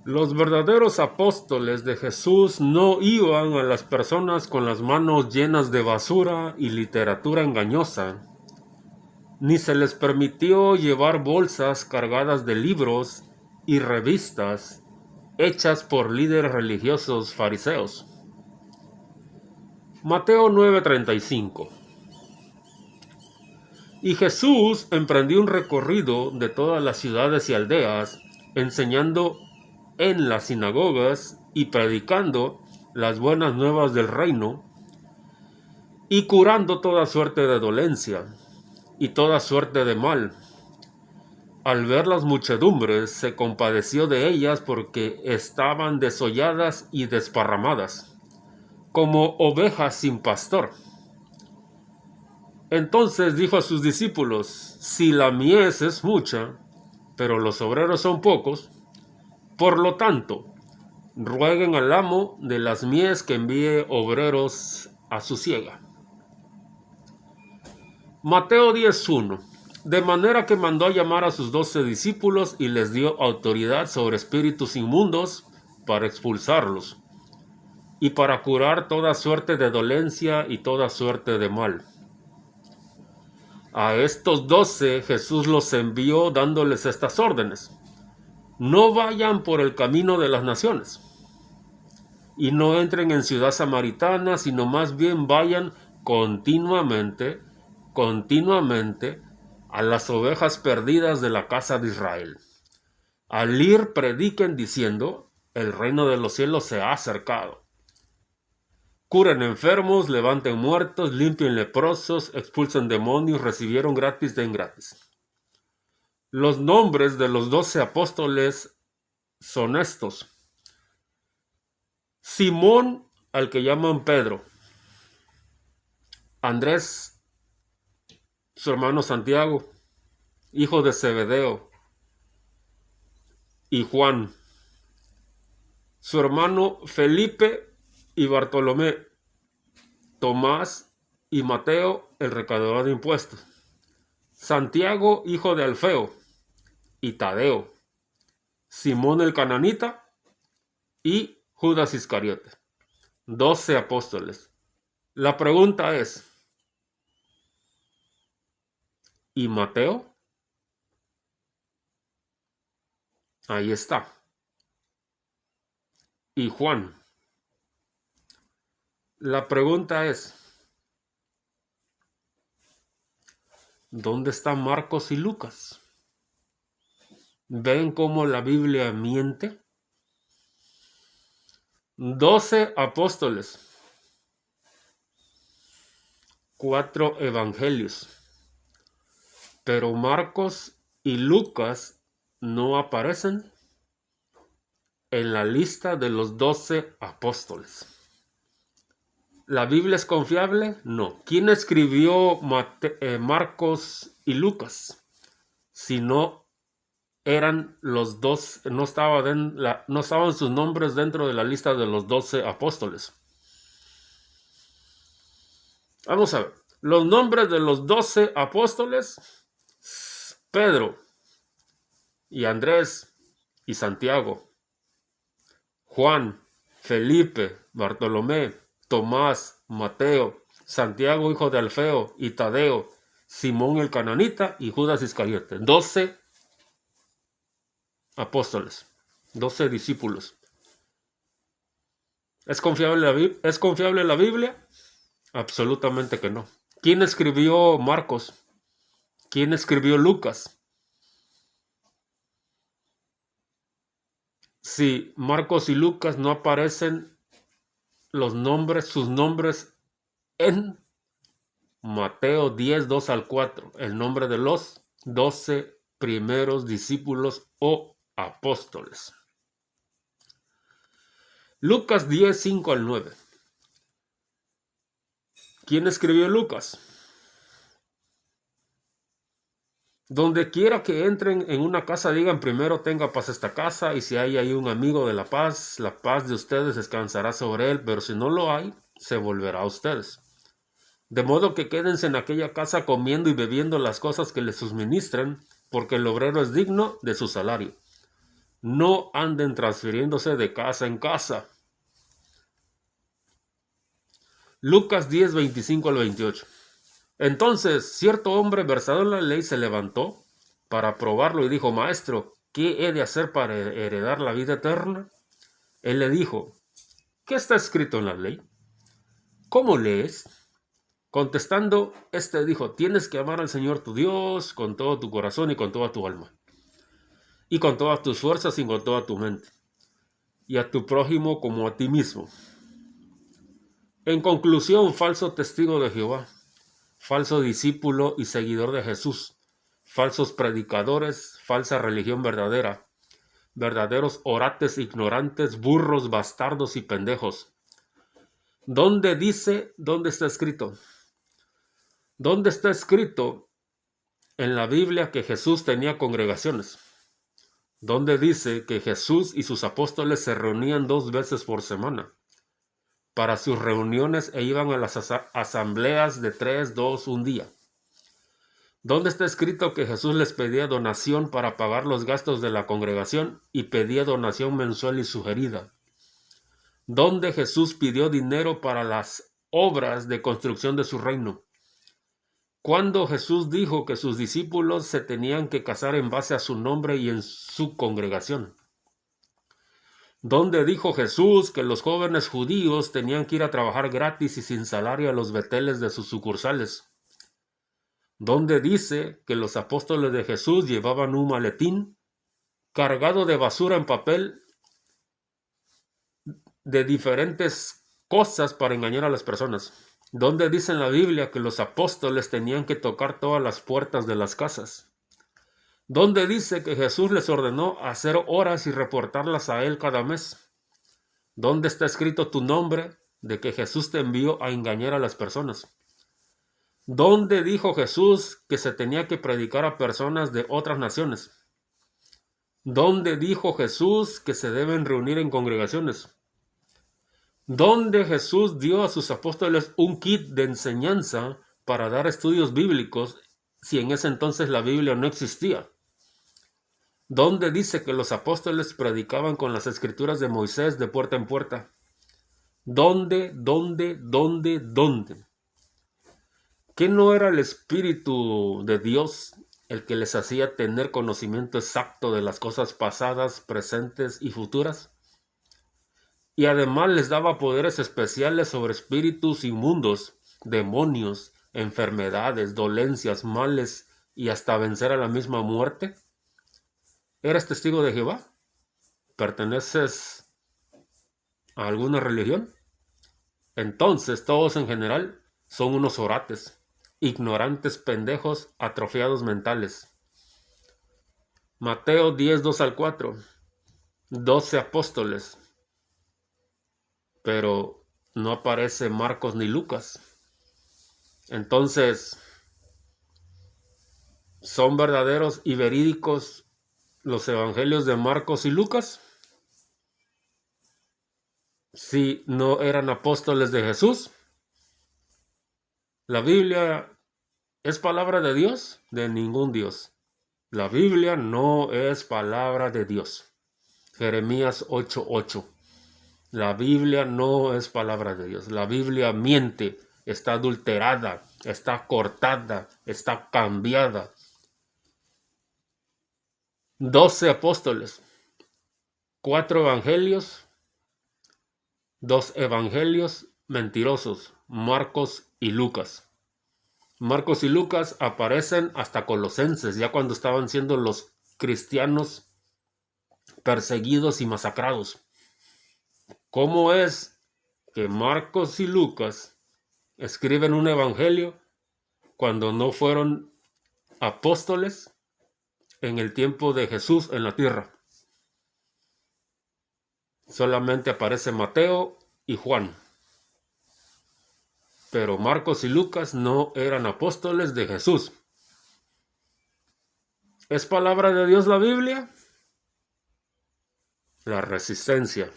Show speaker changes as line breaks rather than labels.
Los verdaderos apóstoles de Jesús no iban a las personas con las manos llenas de basura y literatura engañosa, ni se les permitió llevar bolsas cargadas de libros y revistas hechas por líderes religiosos fariseos. Mateo 9:35. Y Jesús emprendió un recorrido de todas las ciudades y aldeas, enseñando en las sinagogas y predicando las buenas nuevas del reino, y curando toda suerte de dolencia y toda suerte de mal. Al ver las muchedumbres, se compadeció de ellas porque estaban desolladas y desparramadas, como ovejas sin pastor. Entonces dijo a sus discípulos: si la mies es mucha, pero los obreros son pocos, por lo tanto, rueguen al amo de las mies que envíe obreros a su siega. Mateo 10:1. De manera que mandó a llamar a sus 12 discípulos y les dio autoridad sobre espíritus inmundos para expulsarlos y para curar toda suerte de dolencia y toda suerte de mal. A estos 12 Jesús los envió dándoles estas órdenes: no vayan por el camino de las naciones y no entren en ciudad samaritana, sino más bien vayan continuamente a las ovejas perdidas de la casa de Israel. Al ir, prediquen diciendo: el reino de los cielos se ha acercado. Curen enfermos, levanten muertos, limpien leprosos, expulsen demonios, recibieron gratis de gratis. Los nombres de los 12 apóstoles son estos: Simón, al que llaman Pedro; Andrés, su hermano Santiago, hijo de Zebedeo; y Juan, su hermano Felipe y Bartolomé; Tomás y Mateo, el recaudador de impuestos; Santiago, hijo de Alfeo, y Tadeo; Simón el cananita y Judas Iscariote. 12 apóstoles. La pregunta es: ¿y Mateo? Ahí está. ¿Y Juan? La pregunta es: ¿dónde están Marcos y Lucas? ¿Ven cómo la Biblia miente? 12 apóstoles, 4 evangelios, pero Marcos y Lucas no aparecen en la lista de los 12 apóstoles. ¿La Biblia es confiable? No. ¿Quién escribió Marcos y Lucas? Si no eran los dos, no estaban sus nombres dentro de la lista de los 12 apóstoles. Vamos a ver. Los nombres de los 12 apóstoles: Pedro y Andrés y Santiago; Juan, Felipe, Bartolomé, Tomás, Mateo, Santiago, hijo de Alfeo, y Tadeo; Simón el cananita y Judas Iscariote. 12 apóstoles, 12 discípulos. ¿Es confiable la Biblia? Absolutamente que no. ¿Quién escribió Marcos? ¿Quién escribió Lucas? Si Marcos y Lucas no aparecen sus nombres en Mateo 10, 2 al 4, el nombre de los 12 primeros discípulos o apóstoles. Lucas 10, 5 al 9. ¿Quién escribió Lucas? Donde quiera que entren en una casa, digan primero: tenga paz esta casa, y si hay ahí un amigo de la paz de ustedes descansará sobre él, pero si no lo hay, se volverá a ustedes. De modo que quédense en aquella casa comiendo y bebiendo las cosas que les suministren, porque el obrero es digno de su salario. No anden transfiriéndose de casa en casa. Lucas 10, 25 al 28. Entonces, cierto hombre versado en la ley se levantó para probarlo y dijo: Maestro, ¿qué he de hacer para heredar la vida eterna? Él le dijo: ¿qué está escrito en la ley? ¿Cómo lees? Contestando, este dijo: tienes que amar al Señor tu Dios con todo tu corazón y con toda tu alma, y con todas tus fuerzas y con toda tu mente, y a tu prójimo como a ti mismo. En conclusión, falso testigo de Jehová, falso discípulo y seguidor de Jesús, falsos predicadores, falsa religión verdadera, verdaderos orates ignorantes, burros, bastardos y pendejos. ¿Dónde dice? ¿Dónde está escrito? ¿Dónde está escrito en la Biblia que Jesús tenía congregaciones? ¿Dónde dice que Jesús y sus apóstoles se reunían 2 veces por semana para sus reuniones e iban a las asambleas de 3, 2, un día? ¿Dónde está escrito que Jesús les pedía donación para pagar los gastos de la congregación y pedía donación mensual y sugerida? ¿Dónde Jesús pidió dinero para las obras de construcción de su reino? ¿Cuándo Jesús dijo que sus discípulos se tenían que casar en base a su nombre y en su congregación? ¿Dónde dijo Jesús que los jóvenes judíos tenían que ir a trabajar gratis y sin salario a los beteles de sus sucursales? ¿Dónde dice que los apóstoles de Jesús llevaban un maletín cargado de basura en papel de diferentes cosas para engañar a las personas? ¿Dónde dice en la Biblia que los apóstoles tenían que tocar todas las puertas de las casas? ¿Dónde dice que Jesús les ordenó hacer horas y reportarlas a él cada mes? ¿Dónde está escrito tu nombre de que Jesús te envió a engañar a las personas? ¿Dónde dijo Jesús que se tenía que predicar a personas de otras naciones? ¿Dónde dijo Jesús que se deben reunir en congregaciones? ¿Dónde Jesús dio a sus apóstoles un kit de enseñanza para dar estudios bíblicos si en ese entonces la Biblia no existía? ¿Dónde dice que los apóstoles predicaban con las escrituras de Moisés de puerta en puerta? ¿Dónde? ¿Qué no era el Espíritu de Dios el que les hacía tener conocimiento exacto de las cosas pasadas, presentes y futuras? Y además les daba poderes especiales sobre espíritus inmundos, demonios, enfermedades, dolencias, males y hasta vencer a la misma muerte. ¿Eres testigo de Jehová? ¿Perteneces a alguna religión? Entonces todos en general son unos orates, ignorantes pendejos, atrofiados mentales. Mateo 10, 2 al 4. 12 apóstoles. Pero no aparece Marcos ni Lucas. Entonces, ¿son verdaderos y verídicos los evangelios de Marcos y Lucas? Si no eran apóstoles de Jesús. ¿La Biblia es palabra de Dios? De ningún Dios. La Biblia no es palabra de Dios. Jeremías 8:8. La Biblia no es palabra de Dios. La Biblia miente, está adulterada, está cortada, está cambiada. 12 apóstoles, 4 evangelios, 2 evangelios mentirosos, Marcos y Lucas. Marcos y Lucas aparecen hasta Colosenses, ya cuando estaban siendo los cristianos perseguidos y masacrados. ¿Cómo es que Marcos y Lucas escriben un evangelio cuando no fueron apóstoles en el tiempo de Jesús en la tierra? Solamente aparece Mateo y Juan. Pero Marcos y Lucas no eran apóstoles de Jesús. ¿Es palabra de Dios la Biblia? La resistencia.